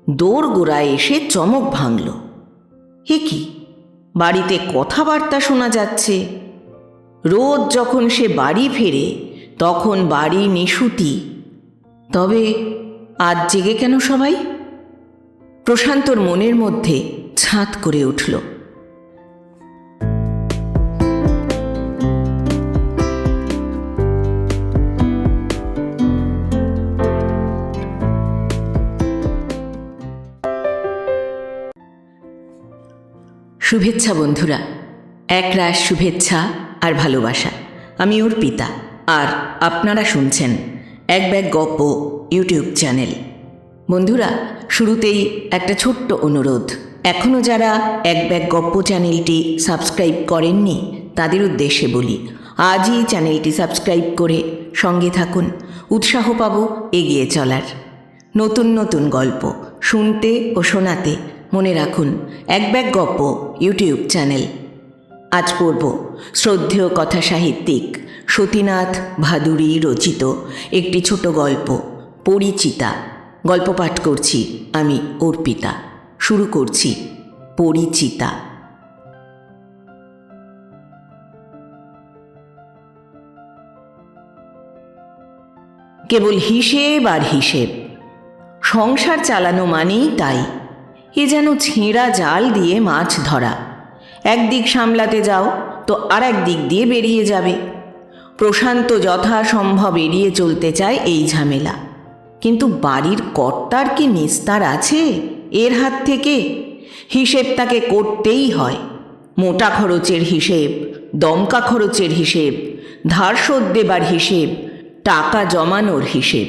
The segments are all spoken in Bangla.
দোরগোড়ায় এসে চমক ভাঙল। এ কি, বাড়িতে কথাবার্তা শোনা যাচ্ছে। রোজ যখন সে বাড়ি ফেরে তখন বাড়ি নিশুতি। তবে আজ জেগে কেন সবাই? প্রশান্তর মনের মধ্যে ছাঁদ করে উঠল। শুভেচ্ছা বন্ধুরা, একরাশ শুভেচ্ছা আর ভালোবাসা। আমি অর্পিতা, আর আপনারা শুনছেন এক ব্যাগ গপ্প ইউটিউব চ্যানেল। বন্ধুরা, শুরুতেই একটা ছোট্ট অনুরোধ। এখনও যারা এক ব্যাগ গপ্প চ্যানেলটি সাবস্ক্রাইব করেননি তাদের উদ্দেশ্যে বলি, আজই চ্যানেলটি সাবস্ক্রাইব করে সঙ্গে থাকুন। উৎসাহ পাবো এগিয়ে চলার। নতুন নতুন গল্প শুনতে ও শোনাতে মনে রাখুন এক ব্যাগ গপ্প ইউটিউব চ্যানেল। আজ পড়ব শ্রদ্ধেয় কথা সাহিত্যিক সতীনাথ ভাদুড়ী রচিত একটি ছোট গল্প, পরিচিতা। গল্প পাঠ করছি আমি অর্পিতা। শুরু করছি পরিচিতা। কেবল হিসেব আর হিসেব। সংসার চালানো মানেই তাই। এ যেন ছেঁড়া জাল দিয়ে মাছ ধরা। একদিক সামলাতে যাও তো আর এক দিক দিয়ে বেরিয়ে যাবে। প্রশান্ত যথাসম্ভব এড়িয়ে চলতে চায় এই ঝামেলা, কিন্তু বাড়ির কর্তার কি নিস্তার আছে এর হাত থেকে? হিসেব তাকে করতেই হয়। মোটা খরচের হিসেব, দমকা খরচের হিসেব, ধার শোধ দেবার হিসেব, টাকা জমানোর হিসেব।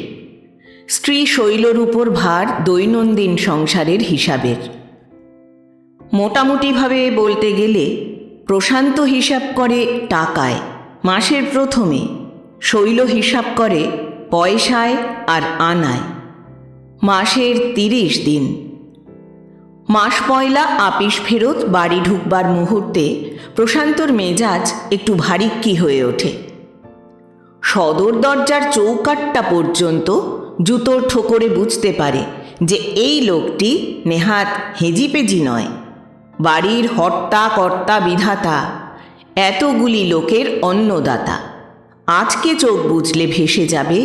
স্ত্রী শৈলর উপর ভার দৈনন্দিন সংসারের হিসাবের। মোটামুটিভাবে বলতে গেলে প্রশান্ত হিসাব করে টাকায়, মাসের প্রথমে। শৈল হিসাব করে পয়সায় আর আনায়। মাসের 30 দিন। মাস পয়লা আপিস ফেরত বাড়ি ঢুকবার মুহূর্তে প্রশান্তর মেজাজ একটু ভারিক্কি হয়ে ওঠে। সদর দরজার চৌকাঠটা পর্যন্ত জুতোর ঠোকরে বুঝতে পারে যে এই লোকটি নেহাত হেজিপেজি নয়, বাড়ির হর্তা কর্তা বিধাতা, এতগুলি লোকের অন্নদাতা। আজকে চোখ বুঝলে ভেসে যাবে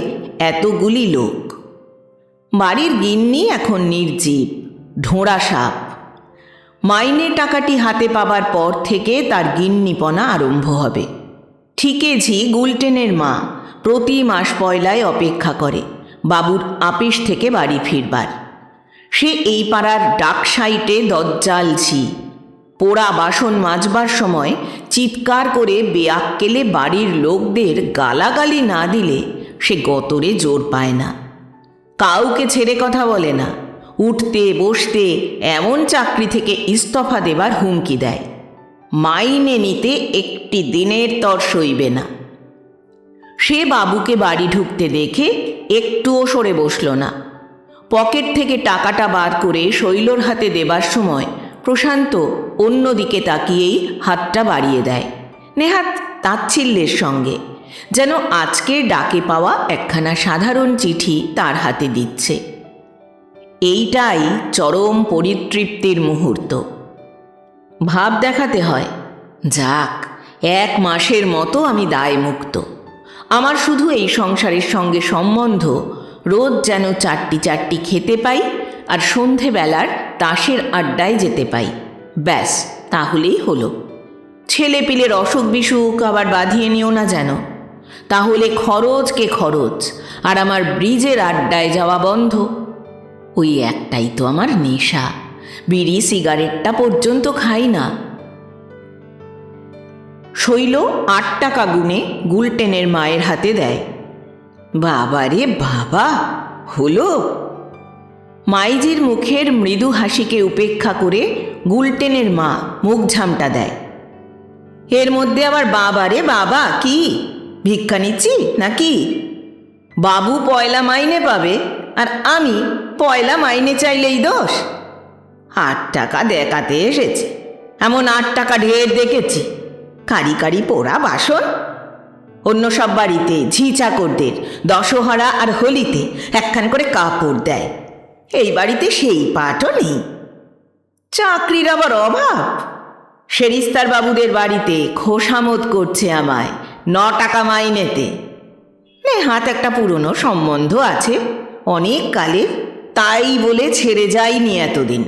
এতগুলি লোক। বাড়ির গিন্নি এখন নির্জীব, ঢোঁড়া সাপ। মাইনে টাকাটি হাতে পাবার পর থেকে তার গিন্নিপনা আরম্ভ হবে। ঠিকেছি, গুলটেনের মা প্রতি মাস পয়লায় অপেক্ষা করে বাবুর আপিস থেকে বাড়ি ফিরবার। সে এই পাড়ার ডাক সাইটে দজ্জালঝি। পোড়া বাসন মাজবার সময় চিৎকার করে বেয়াক্কেলে বাড়ির লোকদের গালাগালি না দিলে সে গতরে জোর পায় না। কাউকে ছেড়ে কথা বলে না। উঠতে বসতে এমন চাকরি থেকে ইস্তফা দেবার হুমকি দেয়। মাইনে নিতে একটি দিনের তর সইবে না। সে বাবুকে বাড়ি ঢুকতে দেখে একটুও সরে বসল না। পকেট থেকে টাকাটা বার করে শৈলর হাতে দেবার সময় প্রশান্ত অন্যদিকে তাকিয়েই হাতটা বাড়িয়ে দেয়, নেহাত তাচ্ছিল্যের সঙ্গে, যেন আজকে ডাকে পাওয়া একখানা সাধারণ চিঠি তার হাতে দিচ্ছে। এইটাই চরম পরিতৃপ্তির মুহূর্ত। ভাব দেখাতে হয়, যাক, 1 মাসের মতো আমি দায়মুক্ত। আমার শুধু এই সংসারের সঙ্গে সম্বন্ধ রোজ যেন চারটি খেতে পাই আর সন্ধেবেলার তাসের আড্ডায় যেতে পাই, ব্যাস, তাহলেই হলো। ছেলেপিলের অসুখ বিসুখ আবার বাঁধিয়ে নিও না যেন, তাহলে খরচকে খরচ আর আমার ব্রিজের আড্ডায় যাওয়া বন্ধ। ওই একটাই তো আমার নেশা, বিড়ি সিগারেটটা পর্যন্ত খাই না। শৈল 8 টাকা গুনে গুলটেনের মায়ের হাতে দেয়। বাবা রে বাবা, হলো? মাইজির মুখের মৃদু হাসিকে উপেক্ষা করে গুলটেনের মা মুখ ঝামটা দেয়। এর মধ্যে আবার বাবা রে বাবা কি? ভিক্ষা নিচ্ছি নাকি? বাবু পয়লা মাইনে পাবে আর আমি পয়লা মাইনে চাইলেই দোষ? 8 টাকা দেখাতে এসেছে, এমন 8 টাকা ঢের দেখেছি। কারি কারি পোড়া বাসন। অন্য সব বাড়িতে ঝি চাকরদের দশহরা আর হোলিতে একখান করে কাপড় দেয়। এই বাড়িতে সেই পাটও নেই। চাকরির আবার অভাব। সেরিস্তার বাবুদের বাড়িতে খোসামত করছে আমায় 9 টাকা মাইনেতে। হাত একটা পুরনো সম্বন্ধ আছে অনেক কালের, তাই বলে ছেড়ে যাইনি এতদিন।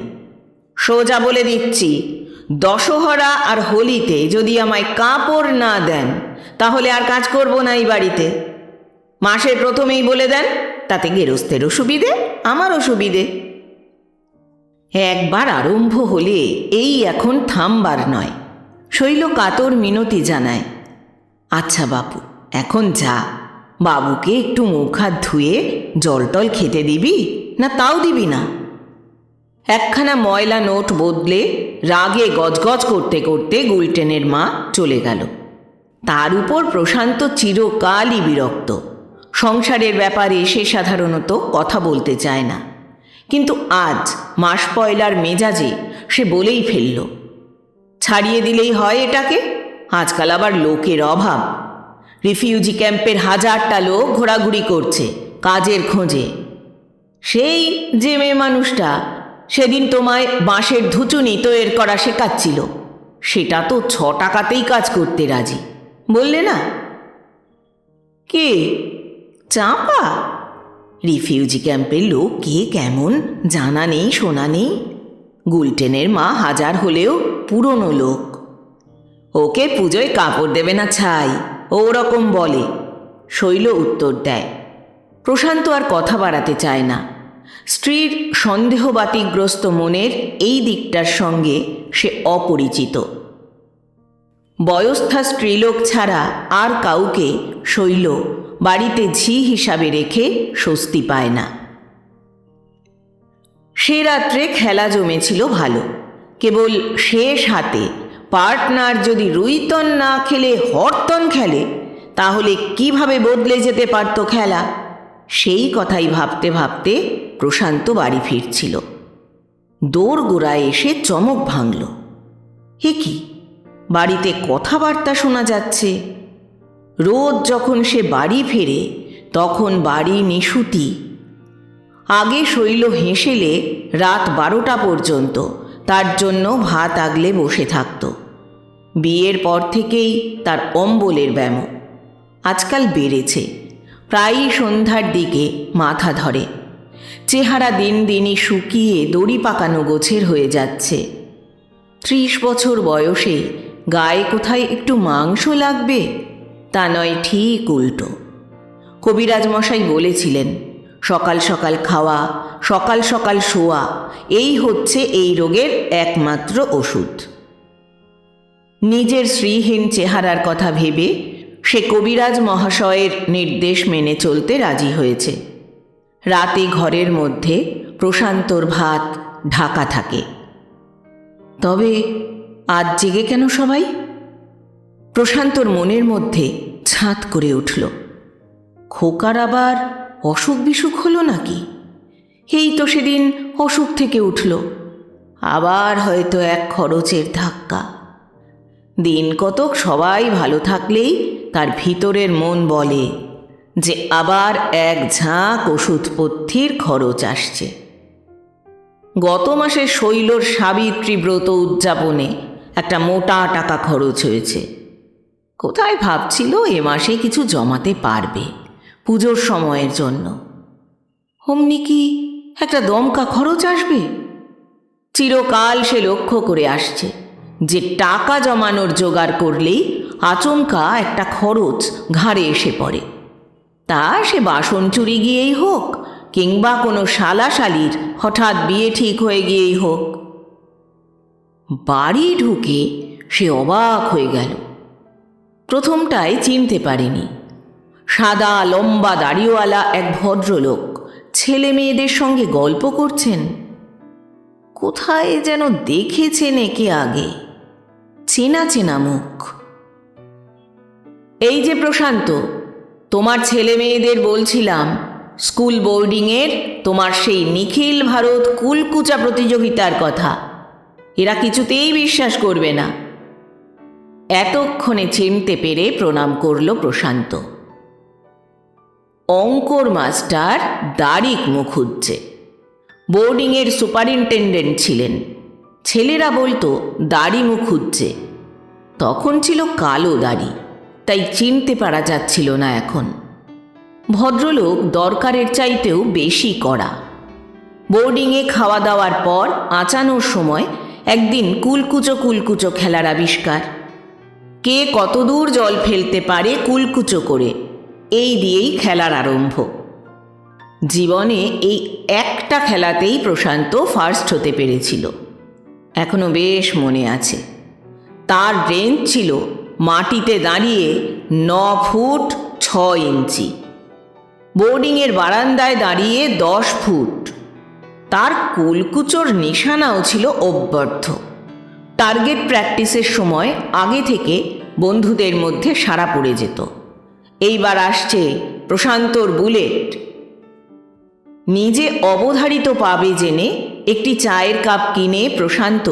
সোজা বলে দিচ্ছি, দশহরা আর হোলিতে যদি আমায় কাপড় না দেন তাহলে আর কাজ করব না এই বাড়িতে। মাসের প্রথমেই বলে দেন, তাতে গেরস্তেরও সুবিধে, আমারও সুবিধে। একবার আরম্ভ হলে এই এখন থামবার নয়। শৈল কাতর মিনতি জানায়। আচ্ছা বাপু, এখন যা, বাবুকে একটু মুখ হাত ধুয়ে জল টল খেতে দিবি না তাও দিবি না? একখানা ময়লা নোট বদলে রাগে গজগজ করতে করতে গুলটেনের মা চলে গেল। তার উপর প্রশান্ত চিরকালই বিরক্ত। সংসারের ব্যাপারে সে সাধারণত কথা বলতে চায় না, কিন্তু আজ মাস পয়লার মেজাজে সে বলেই ফেলল। ছাড়িয়ে দিলেই হয় এটাকে, আজকাল আবার লোকের অভাব। রিফিউজি ক্যাম্পের 1000টা লোক ঘোরাঘুরি করছে কাজের খোঁজে। সেই যে মেয়ে মানুষটা সেদিন তোমায় বাঁশের ধুচুনি তৈরি করা শেখাচ্ছিল, সেটা তো 6 টাকাতেই কাজ করতে রাজি, বললে না? কে? চাঁপা? রিফিউজি ক্যাম্পের লোক কে কেমন জানা নেই, শোনা নেই। গুলটেনের মা 1000 হলেও পুরনো লোক। ওকে পুজোয় কাপড় দেবে না ছাই, ওরকম বলে। শৈল উত্তর দেয়। প্রশান্ত আর কথা বাড়াতে চায় না। স্ত্রীর সন্দেহবাতিগ্রস্ত মনের এই দিকটার সঙ্গে সে অপরিচিত। বয়স্থা স্ত্রীলোক ছাড়া আর কাউকে শৈল বাড়িতে ঝি হিসাবে রেখে স্বস্তি পায় না। সে রাত্রে খেলা জমেছিল ভালো। কেবল শেষ হাতে পার্টনার যদি রুইতন না খেলে হরতন খেলে তাহলে কিভাবে বদলে যেতে পারত খেলা, সেই কথাই ভাবতে ভাবতে প্রশান্ত বাড়ি ফিরছিল। দোরগোড়ায় এসে চমক ভাঙল। এ কি, বাড়িতে কথাবার্তা শোনা যাচ্ছে। রোজ যখন সে বাড়ি ফেরে তখন বাড়ি নিশুতি। আগে শৈল হেসেলে রাত 12টা পর্যন্ত তার জন্য ভাত আগলে বসে থাকত। বিয়ের পর থেকেই তার অম্বলের ব্যামো আজকাল বেড়েছে। প্রায়ই সন্ধ্যার দিকে মাথা ধরে। চেহারা দিন দিনই শুকিয়ে দড়ি পাকানো গোছের হয়ে যাচ্ছে। 30 বছর বয়সে গায়ে কোথায় একটু মাংস লাগবে তা নয়, ঠিক উল্টো। কবিরাজ মশাই বলেছিলেন, সকাল সকাল খাওয়া, সকাল সকাল শোয়া, এই হচ্ছে এই রোগের একমাত্র ওষুধ। নিজের শ্রীহীন চেহারার কথা ভেবে সে কবিরাজ মহাশয়ের নির্দেশ মেনে চলতে রাজি হয়েছে। রাতে ঘরের মধ্যে প্রশান্তর ভাত ঢাকা থাকে। তবে আজ জেগে কেন সবাই? প্রশান্তর মনের মধ্যে ছাঁত করে উঠল। খোকার আবার অসুখ বিসুখ হলো নাকি? এই তো সেদিন অসুখ থেকে উঠল, আবার হয়তো এক খরচের ধাক্কা। দিন কতক সবাই ভালো থাকলেই তার ভিতরের মন বলে যে আবার এক ঝাঁক ওষুধপথ্যির খরচ আসছে। গত মাসে শৈলর সাবিত্রী ব্রত উদযাপনে একটা মোটা টাকা খরচ হয়েছে। কোথায় ভাবছিল এ মাসে কিছু জমাতে পারবে পুজোর সময়ের জন্য। অমনি কি একটা দমকা খরচ আসবে। চিরকাল সে লক্ষ্য করে আসছে যে টাকা জমানোর জোগাড় করলেই আচমকা একটা খরচ ঘাড়ে এসে পড়ে। তা সে বাসন চুরি গিয়েই হোক কিংবা কোনো শালাশালির হঠাৎ বিয়ে ঠিক হয়ে গিয়েই হোক। বাড়ি ঢুকে সে অবাক হয়ে গেল। প্রথমটায় চিনতে পারেনি। সাদা লম্বা দাড়িওয়ালা এক ভদ্রলোক ছেলে মেয়েদের সঙ্গে গল্প করছেন। কোথায় যেন দেখেছেন একে আগে, চেনা চেনা মুখ। এই যে প্রশান্ত, তোমার ছেলে মেয়েদের বলছিলাম স্কুল বোর্ডিংয়ের তোমার সেই নিখিল ভারত কুলকুচা প্রতিযোগিতার কথা। এরা কিছুতেই বিশ্বাস করবে না। এতক্ষণে চিনতে পেরে প্রণাম করল প্রশান্ত। অঙ্কর মাস্টার দারিক মুখুজ্জে। বোর্ডিংয়ের সুপারিনটেন্ডেন্ট ছিলেন। ছেলেরা বলতো দাড়ি মুখুজ্জে। তখন ছিল কালো দাড়ি, তাই চিনতে পারা যাচ্ছিল না এখন। ভদ্রলোক দরকারের চাইতেও বেশি কড়া। বোর্ডিংয়ে খাওয়া দাওয়ার পর আঁচানোর সময় একদিন কুলকুচো খেলার আবিষ্কার। কে কতদূর জল ফেলতে পারে কুলকুচো করে, এই দিয়েই খেলার আরম্ভ। জীবনে এই একটা খেলাতেই প্রশান্ত ফার্স্ট হতে পেরেছিল। এখনো বেশ মনে আছে। তার রেঞ্জ ছিল মাটিতে দাঁড়িয়ে 9 ফুট 6 ইঞ্চি, বোর্ডিংয়ের বারান্দায় দাঁড়িয়ে 10 ফুট। তার কুলকুচোর নিশানাও ছিল অব্যর্থ। টার্গেট প্র্যাকটিসের সময় আগে থেকে বন্ধুদের মধ্যে সাড়া পড়ে যেত, এইবার আসছে প্রশান্তর বুলেট। নিজে অবধারিত পাবে জেনে একটি চায়ের কাপ কিনে প্রশান্ত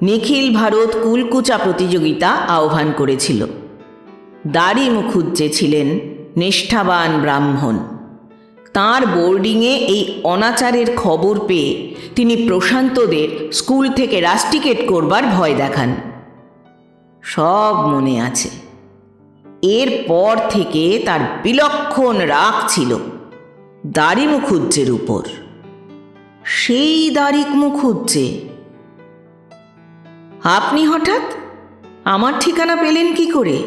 নিখিল ভারত কুলকুচা প্রতিযোগিতা আহ্বান করেছিল। দাড়ি মুখুজ্জে ছিলেন নিষ্ঠাবান ব্রাহ্মণ। তাঁর বোর্ডিংয়ে এই অনাচারের খবর পেয়ে তিনি প্রশান্তদের স্কুল থেকে রাস্টিকেট করবার ভয় দেখান। সব মনে আছে। এরপর থেকে তার বিলক্ষণ রাগ ছিল দাড়ি মুখুজ্জের উপর। সেই দাড়ি মুখুজ্জে। আপনি হঠাৎ আমার ঠিকানা পেলেন কি করে?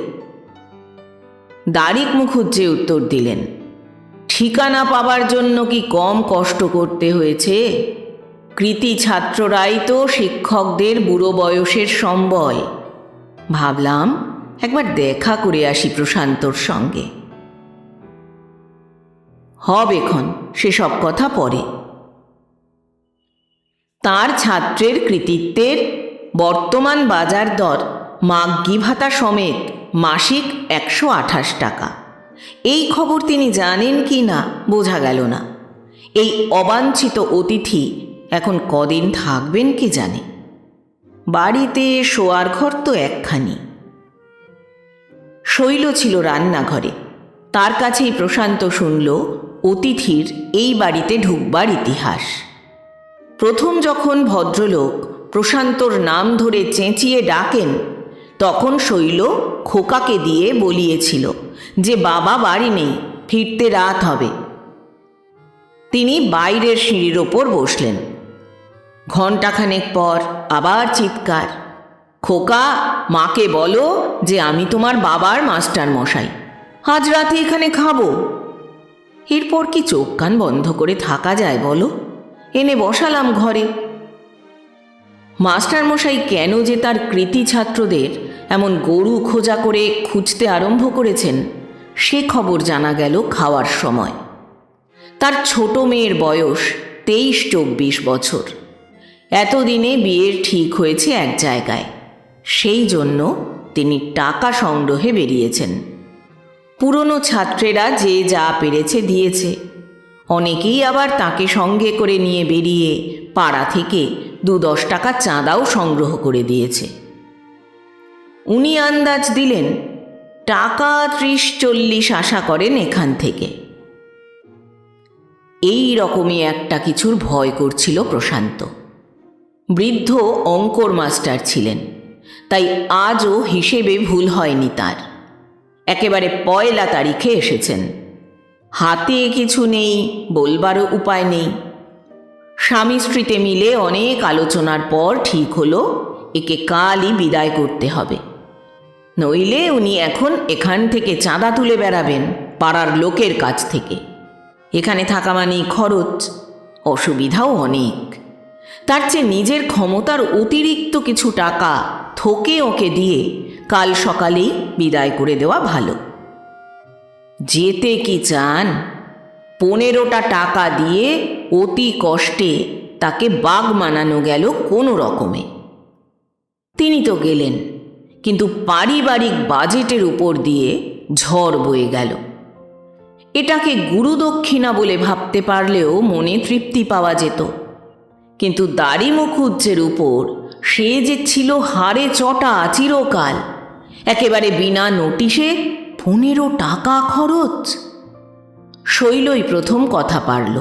দাড়ি মুখুজ্জে উত্তর দিলেন, ঠিকানা পাবার জন্য কি কম কষ্ট করতে হয়েছে? কৃতী ছাত্ররাই তো শিক্ষকদের বুড়ো বয়সের সম্বল। ভাবলাম একবার দেখা করে আসি প্রশান্তর সঙ্গে। হবেক্ষণ সেসব কথা পরে। তার ছাত্রের কৃতিত্বের বর্তমান বাজার দর মাগ্গি ভাতা সমেত মাসিক 128 টাকা। এই খবর তিনি জানেন কি না বোঝা গেল না। এই অবাঞ্ছিত অতিথি এখন কদিন থাকবেন কে জানে। বাড়িতে শোয়ার ঘর তো একখানি। শৈল ছিল রান্নাঘরে। তার কাছেই প্রশান্ত শুনল অতিথির এই বাড়িতে ঢুকবার ইতিহাস। প্রথম যখন ভদ্রলোক প্রশান্তর নাম ধরে চেঁচিয়ে ডাকেন, তখন শৈল খোকাকে দিয়ে বলিয়েছিল যে বাবা বাড়ি নেই, ফিরতে রাত হবে। তিনি বাইরের সিঁড়ির ওপর বসলেন। ঘণ্টাখানেক পর আবার চিৎকার, খোকা, মাকে বলো যে আমি তোমার বাবার মাস্টার মশাই, আজ রাতে এখানে খাবো। এরপর কি চোখ কান বন্ধ করে থাকা যায় বলো? এনে বসালাম ঘরে। মাস্টার মশাই কেন যে তার কৃতী ছাত্রদের এমন গরু খোঁজা করে খুঁজতে আরম্ভ করেছেন সে খবর জানা গেল খাওয়ার সময়। তার ছোট মেয়ের বয়স 23-24 বছর। এতদিনে বিয়ের ঠিক হয়েছে এক জায়গায়, সেই জন্য তিনি টাকা সংগ্রহে বেরিয়েছেন। পুরনো ছাত্রেরা যে যা পেরেছে দিয়েছে, অনেকেই আবার তাকে সঙ্গে করে নিয়ে বেরিয়ে পাড়া থেকে 2-10 টাকা চাঁদাও সংগ্রহ করে দিয়েছে। উনি আন্দাজ দিলেন টাকা 30-40 আশা করেন এখান থেকে। এই রকমই একটা কিছুর ভয় করছিল প্রশান্ত। বৃদ্ধ অঙ্কর মাস্টার ছিলেন, তাই আজও হিসেবে ভুল হয়নি তার। একেবারে পয়লা তারিখে এসেছেন। হাতে কিছু নেই, বলবারও উপায় নেই। স্বামী স্ত্রীতে মিলে অনেক আলোচনার পর ঠিক হলো একে কালই বিদায় করতে হবে, নইলে উনি এখন এখান থেকে চাঁদা তুলে বেড়াবেন পাড়ার লোকের কাছ থেকে। এখানে থাকা মানেই খরচ, অসুবিধাও অনেক। তার চেয়ে নিজের ক্ষমতার অতিরিক্ত কিছু টাকা থোকে ওকে দিয়ে কাল সকালেই বিদায় করে দেওয়া ভালো। যেতে কি চান? 15টা টাকা দিয়ে অতি কষ্টে তাকে বাগ মানানো গেল কোনো রকমে। তিনি তো গেলেন, কিন্তু পারিবারিক বাজেটের উপর দিয়ে ঝড় বয়ে গেল। এটাকে গুরুদক্ষিণা বলে ভাবতে পারলেও মনে তৃপ্তি পাওয়া যেত, কিন্তু দাড়ি মুখুজ্জের উপর সে যে ছিল হাড়ে চটা চিরকাল। একেবারে বিনা নোটিশে 15 টাকা খরচ। শৈলই প্রথম কথা পারল।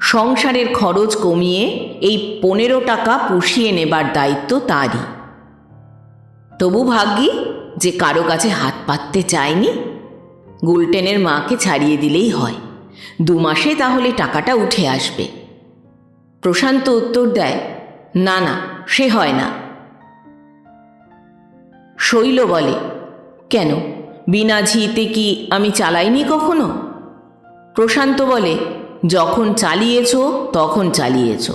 সংসারের খরচ কমিয়ে এই 15 টাকা পুষিয়ে নেবার দায়িত্ব তারই। তবু ভাগ্যি যে কারো কাছে হাত পাততে চায়নি। গুলটেনের মাকে ছাড়িয়ে দিলেই হয়, 2 মাসে তাহলে টাকাটা উঠে আসবে। প্রশান্ত উত্তর দেয়, না না, সে হয় না। শৈল বলে, কেন, বিনা ঝিতে কি আমি চালাইনি কখনো? প্রশান্ত বলে, যখন চালিয়েছ তখন চালিয়েছ,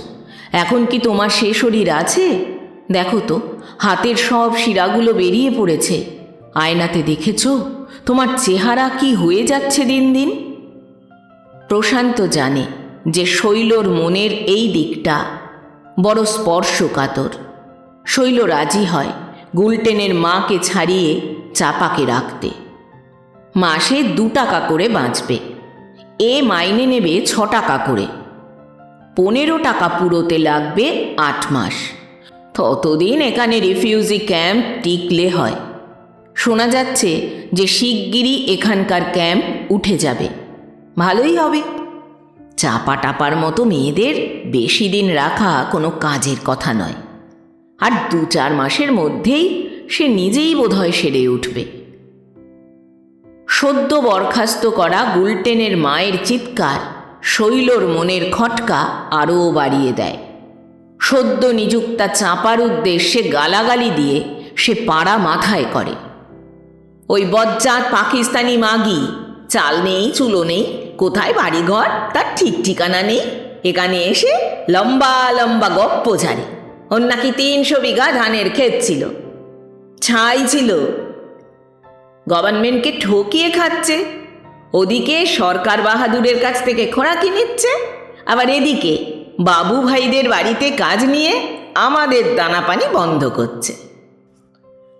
এখন কি তোমার সে শরীর আছে? দেখো তো, হাতের সব শিরাগুলো বেরিয়ে পড়েছে। আয়নাতে দেখেছ তোমার চেহারা কি হয়ে যাচ্ছে দিন দিন? প্রশান্ত জানে যে শৈলর মনের এই দিকটা বড় স্পর্শকাতর। শৈল রাজি হয় গুলটেনের মাকে ছাড়িয়ে চাপাকে রাখতে। মাসে 2 টাকা করে বাঁচবে, এ মাইনে নেবে 6 টাকা করে। 15 টাকা পুরোতে লাগবে 8 মাস। ততদিন এখানে রিফিউজি ক্যাম্প টিকলে হয়। শোনা যাচ্ছে যে শিগগিরই এখানকার ক্যাম্প উঠে যাবে, ভালোই হবে। চাপা টাপার মতো মেয়েদের বেশি দিন রাখা কোনো কাজের কথা নয়, আর 2-4 মাসের মধ্যেই সে নিজেই বোধহয় সেরে উঠবে। সদ্য বরখাস্ত করা গুলটেনের মায়ের চিৎকার শৈলর মনের খটকা আরও বাড়িয়ে দেয়। সদ্য নিযুক্তা চাপার উদ্দেশ্যে গালাগালি দিয়ে সে পাড়া মাথায় করে, ওই বজ্জাত পাকিস্তানি মাগি, চাল নেই চুলো নেই, কোথায় বাড়িঘর তার ঠিক ঠিকানা নেই, এখানে এসে লম্বা লম্বা গপ্প ঝাড়ে। ওর নাকি 300 বিঘা ধানের ক্ষেত ছিল, ছাই ছিল, গভর্নমেন্টকে ঠকিয়ে খাচ্ছে। ওদিকে সরকার বাহাদুরের কাছ থেকে খোরাকি নিচ্ছে, আবার এদিকে বাবু ভাইদের বাড়িতে কাজ নিয়ে আমাদের দানা পানি বন্ধ করছে।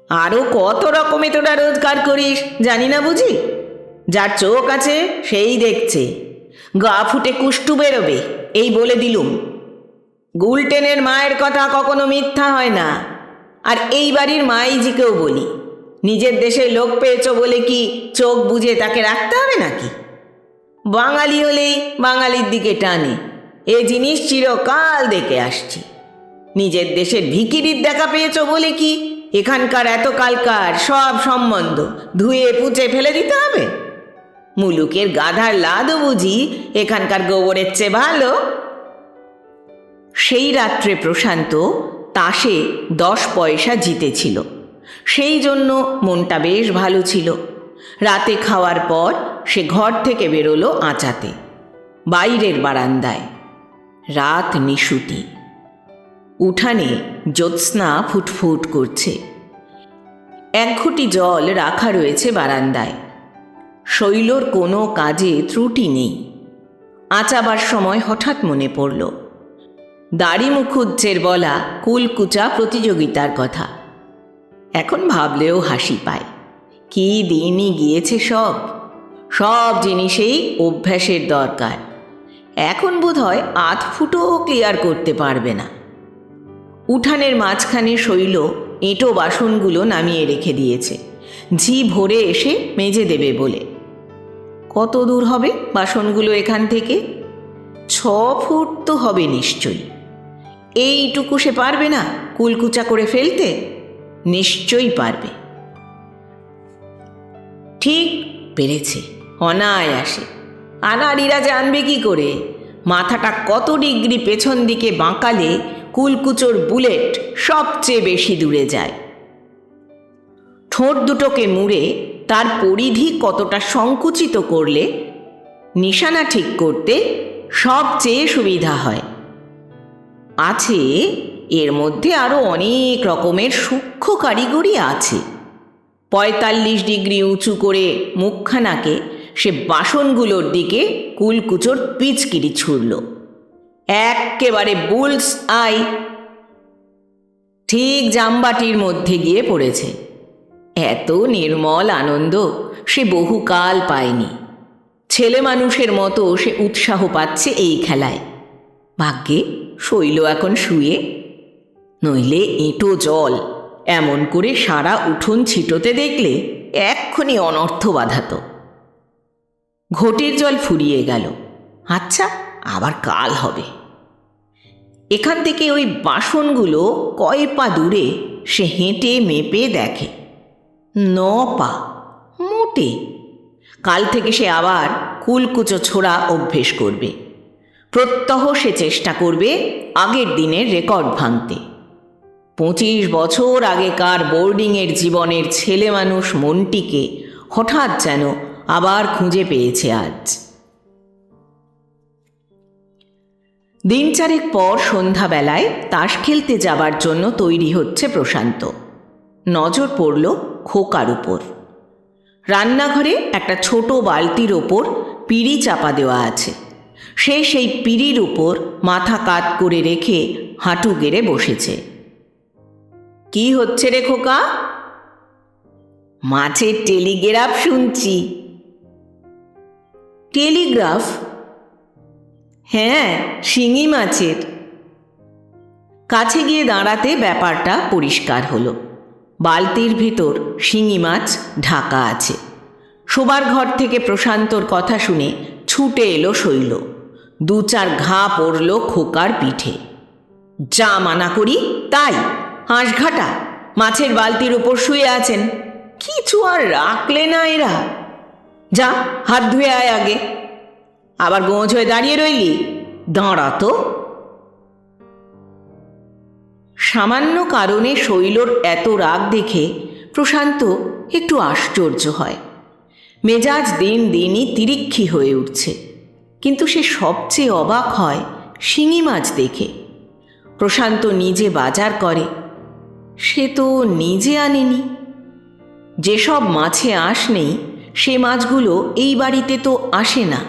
আরও কত রকমে তোরা রোজগার করিস জানি না বুঝি? যার চোখ আছে সেই দেখছে, গা ফুটে কুষ্টু বেরোবে এই বলে দিলুম। গুলটেনের মায়ের কথা কখনো মিথ্যা হয় না, আর এই বাড়ির মাইজিকেও বলি, নিজের দেশের লোক পেয়েছ বলে কি চোখ বুজে তাকে রাখতে হবে নাকি? বাঙালি হলেই বাঙালির দিকে টানে, এ জিনিস চিরকাল দেখে আসছি। নিজের দেশের ভিখিরির দেখা পেয়েছ বলে কি এখানকার এতকালকার সব সম্বন্ধ ধুয়ে পুঁচে ফেলে দিতে হবে? মুলুকের গাধার লাদও বুঝি এখানকার গোবরের চেয়ে ভালো। সেই রাত্রে প্রশান্ত তাসে 10 পয়সা জিতেছিল, সেই জন্য মনটা বেশ ভালো ছিল। রাতে খাওয়ার পর সে ঘর থেকে বেরোলো আঁচাতে, বাইরের বারান্দায়। রাত নিশুতি, উঠানে জ্যোৎস্না ফুটফুট করছে। 1 ঘটি জল রাখা রয়েছে বারান্দায়। শৈলর কোনো কাজে ত্রুটি নেই। আঁচাবার সময় হঠাৎ মনে পড়ল দাড়ি মুখুজ্জের বলা কুলকুচা প্রতিযোগিতার কথা। এখন ভাবলেও হাসি পায়। কি দিনই গিয়েছে সব সব জিনিসেই অভ্যাসের দরকার। এখন বোধহয় 8 ফুটও ক্লিয়ার করতে পারবে না। উঠানের মাঝখানে শৈল এঁটো বাসনগুলো নামিয়ে রেখে দিয়েছে, ঝি ভরে এসে মেজে দেবে বলে। কত দূর হবে বাসনগুলো এখান থেকে? 6 ফুট তো হবে নিশ্চয়ই। এইটুকু সে পারবে না কুলকুচা করে ফেলতে? নিশ্চয়ই পারবে। ঠিক পেরেছে, অনায়াসে। আনাড়িরা জানবে কি করে মাথাটা কত ডিগ্রি পেছন দিকে বাঁকালে কুলকুচোর বুলেট সবচেয়ে বেশি দূরে যায়। ঠোঁট দুটোকে মুড়ে তার পরিধি কতটা সংকুচিত করলে নিশানা ঠিক করতে সবচেয়ে সুবিধা হয়। আছে এর মধ্যে আরও অনেক রকমের সূক্ষ্ম কারিগরি আছে। 45 ডিগ্রি উঁচু করে মুখখানাকে সে বাসনগুলোর দিকে কুলকুচোর পিচকিরি ছুড়ল। একেবারে বুলস আই, ঠিক জামবাটির মধ্যে গিয়ে পড়েছে। এত নির্মল আনন্দ সে বহুকাল পায়নি। ছেলে মানুষের মতো সে উৎসাহ পাচ্ছে এই খেলায়। ভাগ্যে শৈল এখন শুয়ে, নইলে এঁটো জল এমন করে সারা উঠোন ছিটোতে দেখলে এক্ষুনি অনর্থ বাধাত। ঘটির জল ফুরিয়ে গেল। আচ্ছা, আবার কাল হবে। এখান থেকে ওই বাসনগুলো কয় পা দূরে সে হেঁটে মেপে দেখে, 9 পা, মোটে। কাল থেকে সে আবার কুলকুচো ছোড়া অভ্যেস করবে। প্রত্যহ সে চেষ্টা করবে আগের দিনের রেকর্ড ভাঙতে। 25 বছর আগেকার বোর্ডিংয়ের জীবনের ছেলে মানুষ মনটিকে হঠাৎ যেন আবার খুঁজে পেয়েছে আজ। দিন 4 পর সন্ধ্যাবেলায় তাস খেলতে যাবার জন্য তৈরি হচ্ছে প্রশান্ত। নজর পড়ল খোকার উপর। রান্নাঘরে একটা ছোট বালতির ওপর পিঁড়ি চাপা দেওয়া আছে। সে সেই পিঁড়ির উপর মাথা কাত করে রেখে হাঁটু গেড়ে বসেছে। কি হচ্ছে রে খোকা? মাছের টেলিগ্রাফ শুনছি। টেলিগ্রাফ? হ্যাঁ, শিঙি মাছের। কাছে গিয়ে দাঁড়াতে ব্যাপারটা পরিষ্কার হলো। বালতির ভিতর শিঙি মাছ ঢাকা আছে। শোবার ঘর থেকে প্রশান্তর কথা শুনে ছুটে এলো শৈল। 2-4 ঘা পড়ল খোকার পিঠে। যা মানা করি তাই, হাঁসঘাটা মাছের বালতির উপর শুয়ে আছেন, কিছু আর রাখলে না এরা। যা হাত ধুয়ে আয় আগে। আবার গোঁজ হয়ে দাঁড়িয়ে রইলি, দাঁড়া তো। সামান্য কারণে শৈলর এত রাগ দেখে প্রশান্ত একটু আশ্চর্য হয়। মেজাজ দিন দিনই তিরিক্ষি হয়ে উঠছে। কিন্তু সে সবচেয়ে অবাক হয় শিঙি মাছ দেখে। প্রশান্ত নিজে বাজার করে, সে তো নিজে আনেনি। যেসব মাছে আঁশ নেই সে মাছগুলো এই বাড়িতে তো আসে না,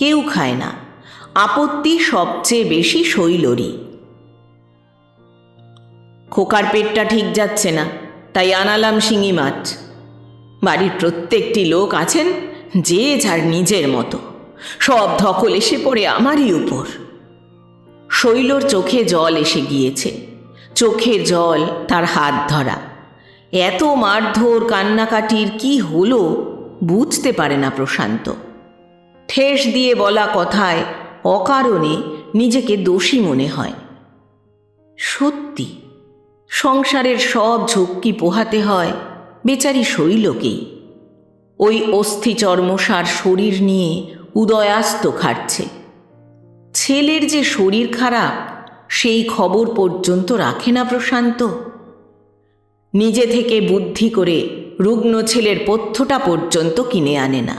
কেউ খায় না। আপত্তি সবচেয়ে বেশি শৈলরই। খোকার পেটটা ঠিক যাচ্ছে না, তাই আনালাম শিঙি মাছ। বাড়ির প্রত্যেকটি লোক আছেন যে যার নিজের মতো, সব ধকল এসে পড়ে আমারই উপর। শৈলর চোখে জল এসে গিয়েছে। চোখের জল তার হাত ধরা। এত মারধর কান্নাকাটির কি হলো বুঝতে পারে না প্রশান্ত। ঠেস দিয়ে বলা কথায় অকারণে নিজেকে দোষী মনে হয়। সত্যি সংসারের সব ঝক্কি পোহাতে হয় বেচারি শৈলকেই। ওই অস্থি চর্মসার শরীর নিয়ে উদয়াস্ত খাটছে। ছেলের যে শরীর খারাপ সেই খবর পর্যন্ত রাখে না প্রশান্ত। নিজে থেকে বুদ্ধি করে রুগ্ন ছেলের পথ্যটা পর্যন্ত কিনে আনে না।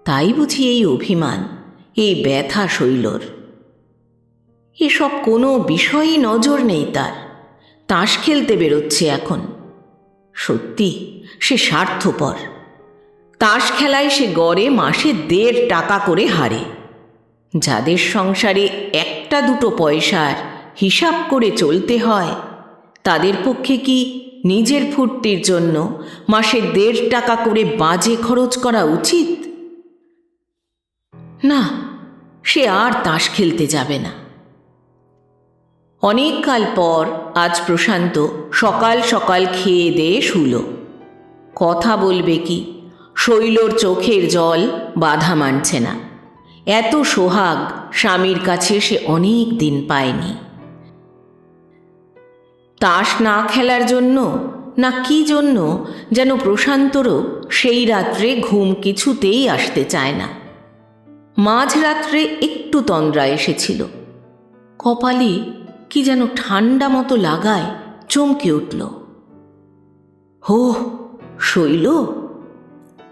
তাই বুঝি এই অভিমান, এই ব্যথা শৈলর। এসব কোনো বিষয়ই নজর নেই তার। তাস খেলতে বেরোচ্ছে এখন। সত্যি সে স্বার্থপর। তাস খেলায় সে গড়ে মাসে 1.5 টাকা করে হারে। যাদের সংসারে 1-2 পয়সার হিসাব করে চলতে হয় তাদের পক্ষে কি নিজের ফুর্তির জন্য মাসে 1.5 টাকা করে বাজে খরচ করা উচিত? না, সে আর তাস খেলতে যাবে না। অনেক কাল পর আজ প্রশান্ত সকাল সকাল খেয়ে দিয়ে শুল। কথা বলবে কি? শৈলর চোখের জল বাধা মানছে না। এত সোহাগ স্বামীর কাছে সে অনেক দিন পায়নি। তাস না খেলার জন্য না কি জন্য যেন প্রশান্তরও সেই রাত্রে ঘুম কিছুতেই আসতে চায় না। মাঝরাত্রে একটু তন্দ্রা এসেছিল। কপালে কি যেন ঠান্ডা মতো লাগায় চমকে উঠল। হো, শৈল!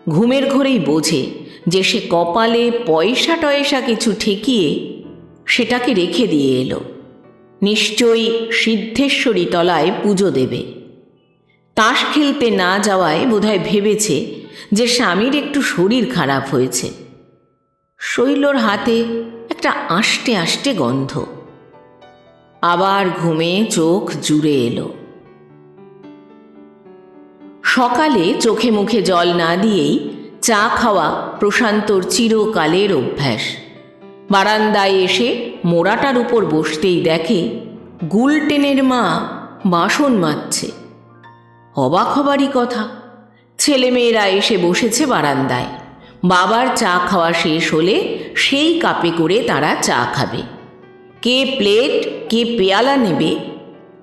ঘুমের ঘোরেই বোঝে যে সে কপালে পয়সা টয়সা কিছু ঠেকিয়ে সেটাকে রেখে দিয়ে এলো। নিশ্চয়ই সিদ্ধেশ্বরী তলায় পুজো দেবে। তাস খেলতে না যাওয়ায় বোধহয় ভেবেছে যে স্বামীর একটু শরীর খারাপ হয়েছে। শৈলর হাতে একটা আষ্টে আষ্টে গন্ধ। আবার ঘুমে চোখ জুড়ে এলো। সকালে চোখে মুখে জল না দিয়েই চা খাওয়া প্রশান্তর চিরকালের অভ্যাস। বারান্দায় এসে মোড়াটার উপর বসতেই দেখে গুলটেনের মা বাসন মাজছে। অবাক হবারই কথা, ছেলেমেয়েরা এসে বসেছে বারান্দায়। বাবার চা খাওয়া শেষ হলে সেই কাপে করে তারা চা খাবে। কে প্লেট কে পেয়ালা নেবে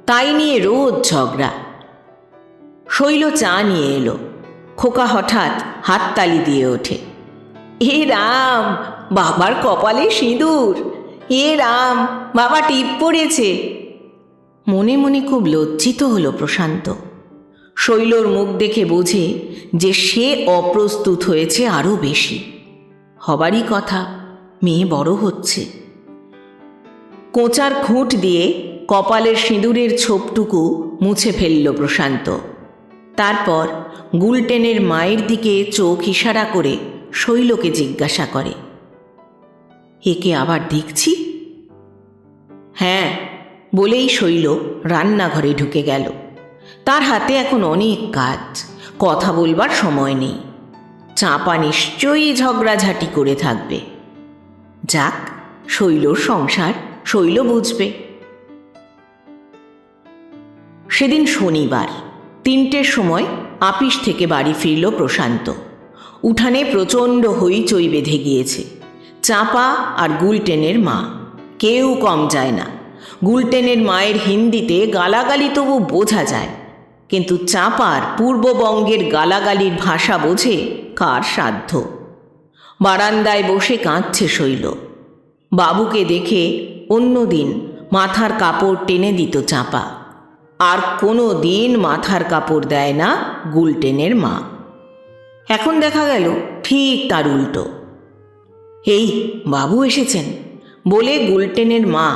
তাই নিয়ে রোজ ঝগড়া। শৈল চা নিয়ে এলো। খোকা হঠাৎ হাততালি দিয়ে ওঠে, এ রাম, বাবার কপালে সিঁদুর, এ রাম, বাবা টিপ পড়েছে। মনে মনে খুব লজ্জিত হলো প্রশান্ত। শৈলর মুখ দেখে বোঝে যে সে অপ্রস্তুত হয়েছে আরও বেশি। হবারই কথা, মেয়ে বড় হচ্ছে। কোঁচার খুঁট দিয়ে কপালের সিঁদুরের ছোপটুকু মুছে ফেলল প্রশান্ত। তারপর গুলটেনের মায়ের দিকে চোখ ইশারা করে শৈলকে জিজ্ঞাসা করে, একে আবার দেখছি? হ্যাঁ বলেই শৈল রান্নাঘরে ঢুকে গেল। তার হাতে এখন অনেক কাজ, কথা বলবার সময় নেই। চাপা নিশ্চয়ই ঝগড়াঝাটি করে থাকবে। যাক, শৈলর সংসার শৈল বুঝবে। সেদিন শনিবার 3টের সময় আপিস থেকে বাড়ি ফিরল প্রশান্ত। উঠানে প্রচণ্ড হইচই বেঁধে গিয়েছে। চাপা আর গুলটেনের মা, কেউ কম যায় না। গুলটেনের মায়ের হিন্দিতে গালাগালি তবু বোঝা যায়, কিন্তু চাপার পূর্ববঙ্গের গালাগালির ভাষা বোঝে কার সাধ্য। বারান্দায় বসে কাঁদছে শৈল। বাবুকে দেখে অন্যদিন মাথার কাপড় টেনে দিত চাপা, আর কোনো দিন মাথার কাপড় দেয় না গুলটেনের মা। এখন দেখা গেল ঠিক তার উল্টো। এই বাবু এসেছেন বলে গুলটেনের মা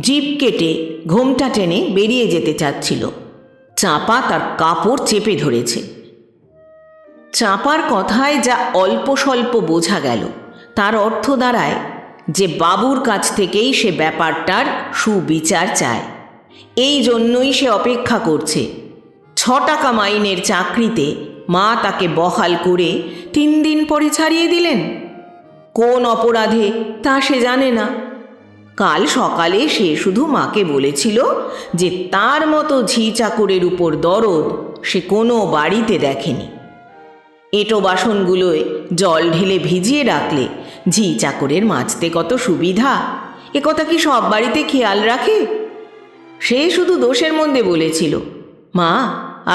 জিভ কেটে ঘোমটা টেনে বেরিয়ে যেতে চাচ্ছিল। চাপা তার কাপড় চেপে ধরেছে। চাপার কথায় যা অল্প স্বল্প বোঝা গেল তার অর্থ দাঁড়ায় যে বাবুর কাছ থেকেই সে ব্যাপারটার সুবিচার চায়। এই জন্যই সে অপেক্ষা করছে। 6 টাকা মাইনের চাকরিতে মা তাকে বহাল করে 3 দিন পরে ছাড়িয়ে দিলেন। কোন অপরাধে তা সে জানে না। কাল সকালে সে শুধু মাকে বলেছিল যে তার মতো ঝি চাকরের উপর দরদ সে কোনো বাড়িতে দেখেনি। এঁটো বাসনগুলোয় জল ঢেলে ভিজিয়ে রাখলে ঝি চাকরের মাজতে কত সুবিধা, এ কথা কি সব বাড়িতে খেয়াল রাখে? সে শুধু দোষের মধ্যে বলেছিল, মা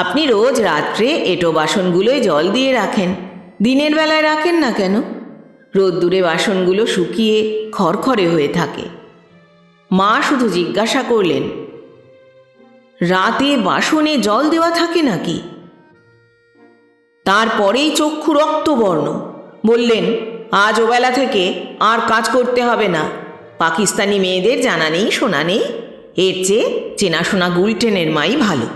আপনি রোজ রাত্রে এঁটো বাসনগুলোয় জল দিয়ে রাখেন, দিনের বেলায় রাখেন না কেন? রোদ্দুরে বাসনগুলো শুকিয়ে খড়খড়ে হয়ে থাকে। মা শুধু জিজ্ঞাসা করলেন, রাতে বাসনে জল দেওয়া থাকে নাকি? তারপরেই চক্ষু রক্তবর্ণ। বললেন, আজ ওবেলা থেকে আর কাজ করতে হবে না। পাকিস্তানি মেয়েদের জানা নেই শোনা নেই, এর চেয়ে চেনাশোনা গুলটেনের মাই ভালো।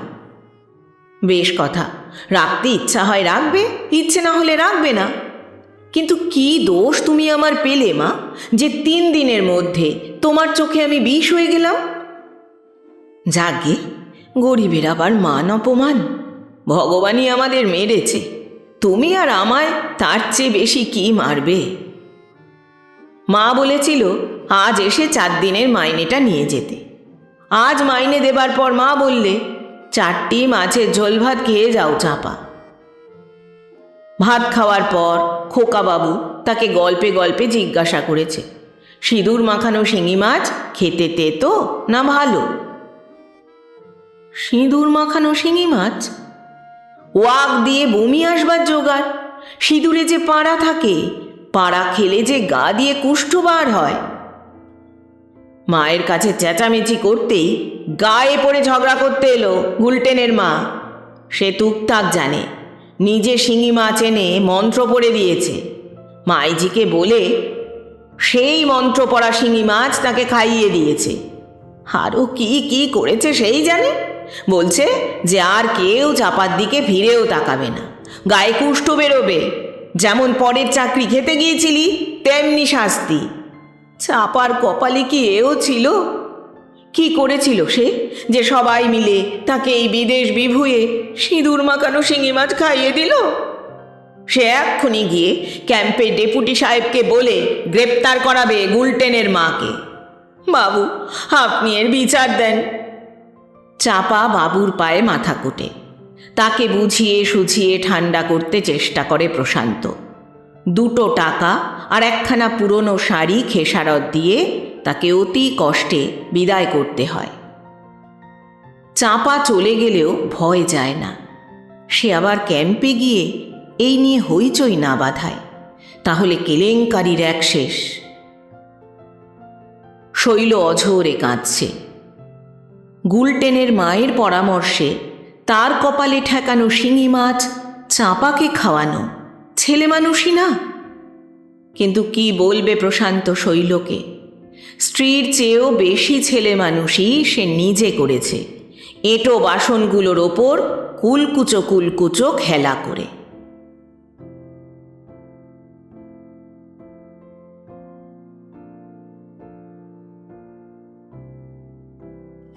বেশ কথা, রাখতে ইচ্ছা হয় রাখবে, ইচ্ছে না হলে রাখবে না। কিন্তু কি দোষ তুমি আমার পেলে মা, যে 3 দিনের মধ্যে তোমার চোখে আমি বিষ হয়ে গেলাম? যাগে, গরিবের আবার মান অপমান ভগবানই আমাদের মেরেছে, তুমি আর আমায় তার চেয়ে বেশি কি মারবে? মা বলেছিল আজ এসে 4 দিনের মাইনেটা নিয়ে যেতে। আজ মাইনে দেবার পর মা বললে, 4টি মাছের ঝোল ভাত খেয়ে যাও চাপা। ভাত খাওয়ার পর খোকাবাবু তাকে গল্পে গল্পে জিজ্ঞাসা করেছে, সিঁদুর মাখানো শিঙি মাছ খেতে তেতো না ভালো? সিঁদুর মাখানো শিঙি মাছ? ওয়াক দিয়ে বমি আসবার জোগাড়। সিঁদুরে যে পাড়া থাকে, পাড়া খেলে যে গা দিয়ে কুষ্ঠ বার হয়। মায়ের কাছে চেঁচামেচি করতেই গায়ে পড়ে ঝগড়া করতে এলো গুলটেনের মা। সে টুকটাক জানে, নিজে শিঙি মাছ এনে মন্ত্র পড়ে দিয়েছে। মাইজিকে বলে সেই মন্ত্র পড়া শিঙি মাছ তাকে খাইয়ে দিয়েছে। আরও কি কি করেছে সেই জানে। বলছে যে আর কেউ চাপার দিকে ফিরেও তাকাবে না, গায়ে কুষ্ঠ বেরোবে। যেমন পরের চাকরি খেতে গিয়েছিলি তেমনি শাস্তি। চাপার কপালে কি এও ছিল? কি করেছিল সে যে সবাই মিলে তাকে এই বিদেশ বিভুঁয়ে সিঁদুর মাখানো শিঙি মাছ খাইয়ে দিল? সে এক্ষুনি গিয়ে ক্যাম্পে ডেপুটি সাহেবকে বলে গ্রেপ্তার করাবে গুলটেনের মাকে। বাবু, আপনি এর বিচার দেন। চাপা বাবুর পায়ে মাথা কোটে। তাকে বুঝিয়ে সুঝিয়ে ঠান্ডা করতে চেষ্টা করে প্রশান্ত। 2 টাকা আর একখানা পুরনো শাড়ি খেসারত দিয়ে তাকে অতি কষ্টে বিদায় করতে হয়। চাঁপা চলে গেলেও ভয় যায় না। সে আবার ক্যাম্পে গিয়ে এই নিয়ে হইচই না বাঁধায়, তাহলে কেলেঙ্কারির এক শেষ। শৈল অঝোরে কাঁদছে। গুলটেনের মায়ের পরামর্শে তার কপালে ঠেকানো শিঙি মাছ চাঁপাকে খাওয়ানো ছেলে মানুষই না। কিন্তু কি বলবে প্রশান্ত শৈলকে? স্ত্রীর চেয়েও বেশি ছেলে মানুষই সে নিজে করেছে, এঁটো বাসনগুলোর ওপর কুলকুচো কুলকুচো খেলা করে।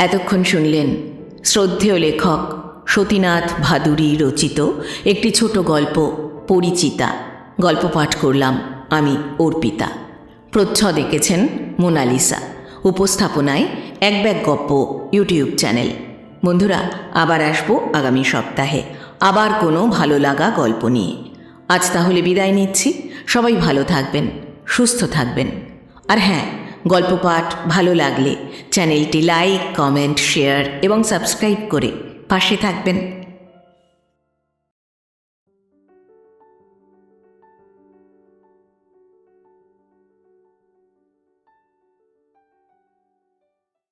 এতক্ষণ শুনলেন শ্রদ্ধেয় লেখক সতীনাথ ভাদুরী রচিত একটি ছোট গল্প পরিচিতা। গল্প পাঠ করলাম আমি অর্পিতা। প্রচ্ছদ এঁকেছেন মোনালিসা। উপস্থাপনায় এক ব্যাগ গপ্প ইউটিউব চ্যানেল। বন্ধুরা, আবার আসবো আগামী সপ্তাহে আবার কোনো ভালো লাগা গল্প নিয়ে। আজ তাহলে বিদায় নিচ্ছি। সবাই ভালো থাকবেন, সুস্থ থাকবেন। আর হ্যাঁ, গল্প পাঠ ভালো লাগলে চ্যানেলটি লাইক, কমেন্ট, শেয়ার এবং সাবস্ক্রাইব করে পাশে থাকবেন।